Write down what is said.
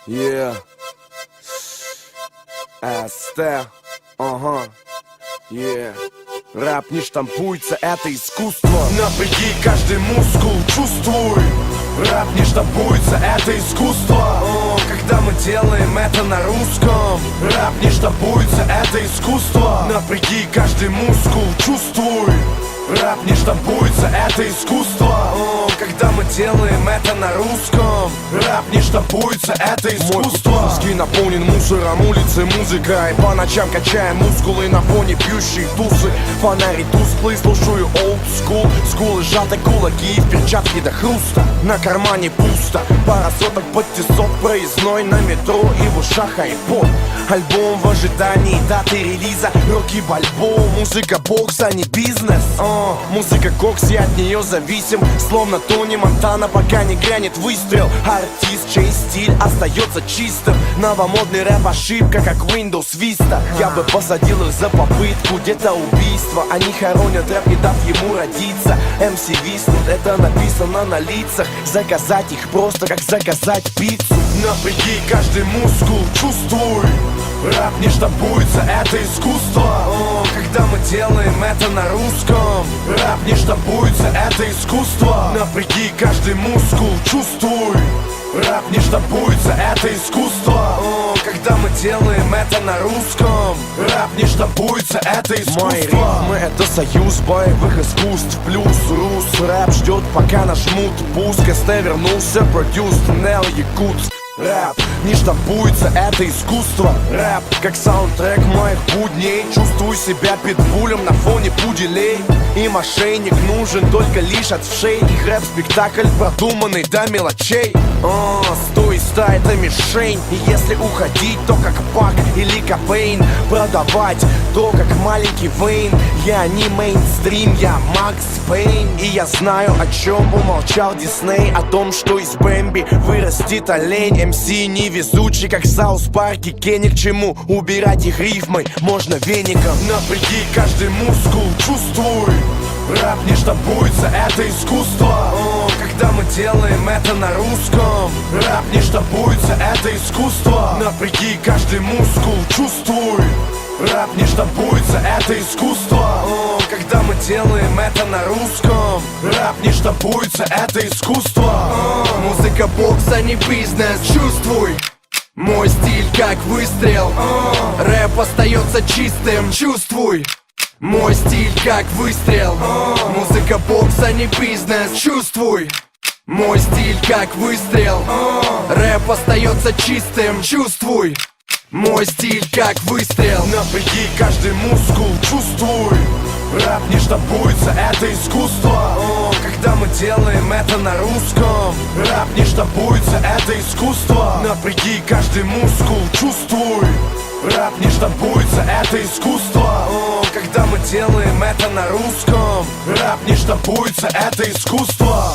Yeah. СТ. Ага. Yeah. Рэп не штампуется, это искусство. Напряги каждый мускул, чувствуй. Рэп не штампуется, это искусство. Когда мы делаем это на русском. Рэп не штампуется, это искусство. Напряги каждый мускул, чувствуй. Рэп не штампуется, это искусство. Когда мы делаем это на русском. Рэп не штампуется, это искусство. Мой вкус наполнен мусором, улицы, музыка. И по ночам качаем мускулы на фоне пьющие тусы. Фонари тусклые, слушаю old school. Скулы сжаты, кулаки и в перчатке до хруста. На кармане пусто, пара соток под тесок. Проездной на метро и в ушах айпод. Альбом в ожидании даты релиза. Роки Бальбоа, музыка бокса, не бизнес. Музыка кокс, я от нее зависим. Словно Тони Монтана, пока не грянет выстрел. Артист, чей стиль остается чистым. Новомодный рэп ошибка, как Windows Vista. Я бы посадил их за попытку, где-то убийство. Они хоронят рэп, не дав ему родиться. MC виснут, это написано на лицах. Заказать их просто, как заказать пиццу. Напряги каждый мускул, чувствуй. Рэп не штампуется, это искусство. Когда мы делаем это на русском. Рэп не штампуется, это искусство. Напряги каждый мускул, чувствуй. Рэп не штампуется, это искусство. Когда мы делаем это на русском. Рэп не штампуется, это искусство. Мои рифмы — это союз боевых искусств. Плюс рус рэп ждет, пока нажмут пуск. СТ вернулся, продюсер Нел Якутск. Рэп не штампуется, это искусство. Рэп как саундтрек моих будней. Чувствую себя питбулем на фоне пуделей. Им ошейник нужен только лишь от вшей. Их рэп-спектакль продуманный до мелочей. Стой, это мишень. И если уходить, то как Пак или Кобейн. Продавать то как маленький Вейн. Я не мейнстрим, я Макс Пейн. И я знаю, о чем умолчал Дисней. О том, что из Бэмби вырастет олень. МС невезучий, как Саус Парки. Кенни, к чему убирать их рифмой можно веником. Напряги каждый мускул, чувствуй. Рэп не штампуется, это искусство. Когда мы делаем это на русском. Рэп не штампуется, это искусство. Напряги каждый мускул, чувствуй. Рэп не штампуется, это искусство. Когда мы делаем это на русском. Рэп не штампуется, это искусство. Музыка бокса, не бизнес, чувствуй. Мой стиль как выстрел. Рэп остается чистым, чувствуй. Мой стиль как выстрел. Музыка бокса, не бизнес, чувствуй. Мой стиль как выстрел. Рэп остается чистым, чувствуй. Мой стиль как выстрел. Напряги каждый мускул, чувствуй. Рэп не штампуется, это искусство. Когда мы делаем это на русском. Рэп не штампуется, это искусство. Напряги каждый мускул, чувствуй. Рэп не штампуется, это искусство. Когда мы делаем это на русском. Рэп не штампуется, это искусство.